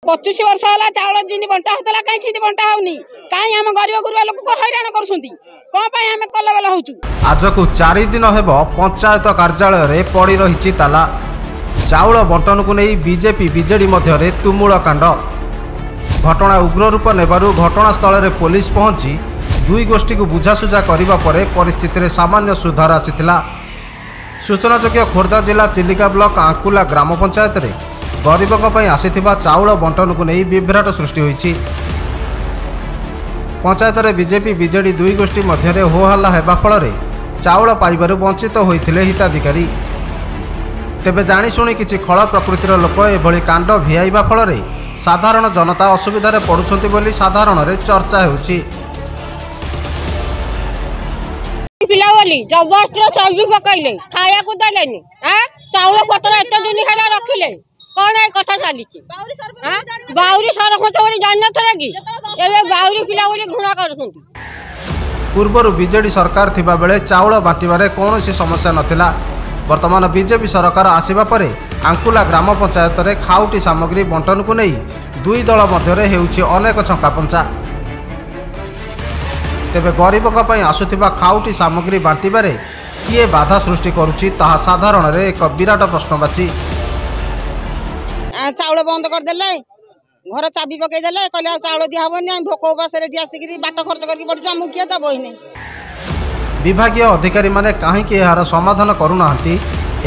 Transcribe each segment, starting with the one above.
25 वर्ष होला चाउल जिनी बंटा होतला काई छिदी बंटा होनी काई हम गरीब गुरुवा लोक को हैरान करसुंती कोन पई हम कलबल होचु। आज को 4 दिन हेबो पंचायत कार्यालय रे पड़ी रहिछि ताला। चाउल बंटन को नहीं बीजेपी बीजेडी मध्य तुमुल कांड। घटना उग्र रूप नेबारु घटनास्थल रे पुलिस पहुंची दुई गोष्ठी को बुझासुझा करिबा परे परिस्थिति रे सामान्य सुधार आसीथिला। सूचनायोग्य खोर्धा जिला चिलिका ब्लॉक आंकुला ग्राम पंचायत रे गरीबों पर आसीथिबा चाउल बंटन को नहीं विभ्राट सृष्टि होईछि। पंचायत रे बीजेपी बीजेडी दुई गोष्ठी मध्य हो हल्ला हेबा फल चाउल पाइबारु वंचित होइथिले हिताधिकारी। तेबे जाणीशुणी किछि खल प्रकृतिर लोक एभली कांड भिआइबा फल साधारण जनता असुविधा पड़ुछंती बोली साधारण रे चर्चा हेउछि। पिला बोली जबरदस्त चर्बी पकैले खाया को देलेनी चाउल पत्र एते दिन हैला रखिले कौन है कथा चली बाउरी सरपंच बोली जान नथला कि एबे बाउरी पिला बोली घुणा करछंती। पूर्वरु बीजेडी सरकार थिबा बेले चाउल बांटिबारे कोनोसी समस्या नथिला। वर्तमान बीजेपी सरकार आसीबा परे आंकुला ग्राम पंचायत रे खाउटी सामग्री बंटन को नहीं दुई दल मध्य हेउछि अनेक छंका पंचा। तेबे गरीबों पर आसुथिबा खाउटी सामग्री बांटिबारे किए बाधा सृष्टि करुछि ताहा साधारण रे एक विराट प्रश्नवाची। चाउल बंद कर देले घर चाबी पकई देले कहले चाउल दिया हबनी हम भोक उपास रेडी आसिकरी बाट खर्च करके पड़छु हम किए दबो ही नहीं। विभागीय अधिकारी माने काहेकि एहार समाधान करूनाहांती।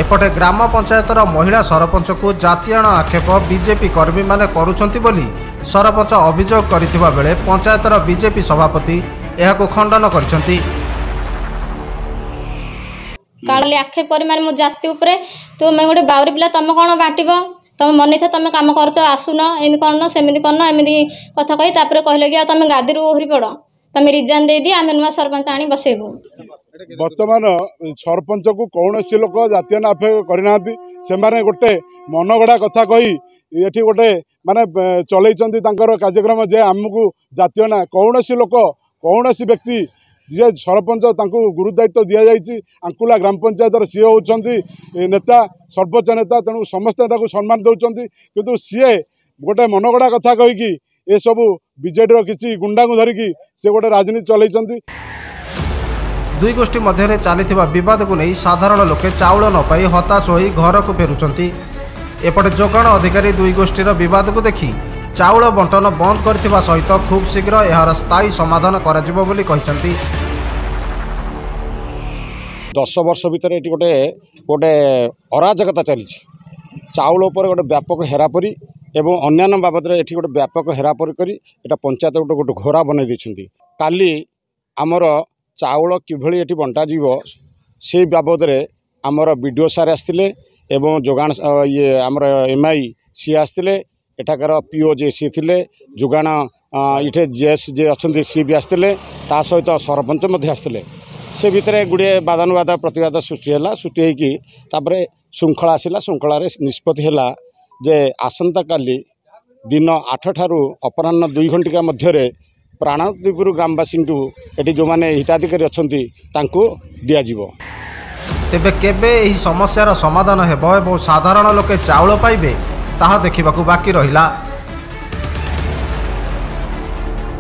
एपटे ग्राम पंचायतर महिला सरपंच को जातीयण आक्षेप बीजेपी कर्मी माने करुछंती बोली सरपंच अभियोग करिथिबा बेले पंचायतर बीजेपी सभापति एहाको खंडन करछंती। काले आक्षेप परिमाण मो जाति उपरे तो मैं गोटे बाउरी पिला तुम कौन बांटब तुम मन इच्छा तुम कम कर आसुन एमती करन सेमती करन एमती कथा कही कहले कि तुम गादी ओहरी पड़ तुम रिजाइन दे दी आम नुआ सरपंच आनी बसेबू। वर्तमान सरपंच को कौन सी लोक जातीय आक्षेप करना से गोटे मनगढ़ा कथा कही ये गोटे माने चलई कार्यक्रम जे आमको जातीय ना कौन सी लोक कौन सी व्यक्ति जी सरपंच गुरुदायित्व दि जाइए आंकुला ग्राम पंचायत सी होती नेता सर्वोच्च नेता तेणु समस्ते सम्मान दौरान किंतु सी गोटे मनगढ़ा कथा कहीकि ये सब बीजेडी किसी गुंडा को धरिकी सी गोटे राजनीति चलती। दुई गोष्ठी मध्य चली बद को नहीं साधारण लोके चाउल न पाई हताश हो घर को फेरुंट। एपटे जोगाण अधिकारी दुई गोष्ठीर बद को देखि चाउल बंटन बंद करथिबा सहित खूब शीघ्र यार स्थायी समाधान कराजिबो बोली कहिसंती। 10 वर्ष भितर ये गोटे गोटे अराजकता चली चाउल उपर गोटे व्यापक हेरापरी एवं अन्यान्य बाबद ये गोटे व्यापक हेरापरी करी एटा पंचायत गोटे गोटे घोरा बन दी। काली आमर चाउल किभली ये बंटा जीव से बाबद आमर बीडीओ सार आसते एवं जोगाण ये आमर एमआई सी आसते एठाकर पीओ जे सी थे जोगाण इटे जेएस जे अच्छा सी भी आसते सहित सरपंच आसते से भितर गुड़े बादानुवाद प्रतिवाद सृष्टि होकर श्रृंखला आसला श्रृंखल निष्पत्ति है जे आसंता काली दिन 8 ठारू अपराह्न 2 घंटिका मध्य प्राणदीपुर ग्रामवासी ये जो मैंने हिताधिकारी अच्छा दिज्व। तेबे केबे एही समस्यार समाधान हेबो एवं साधारण लोके चाउल पाइबे ताहा देखिबाकू बाकी रहिला।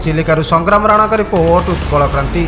चिलिकारू संग्राम राणा का रिपोर्ट उत्कल क्रांति।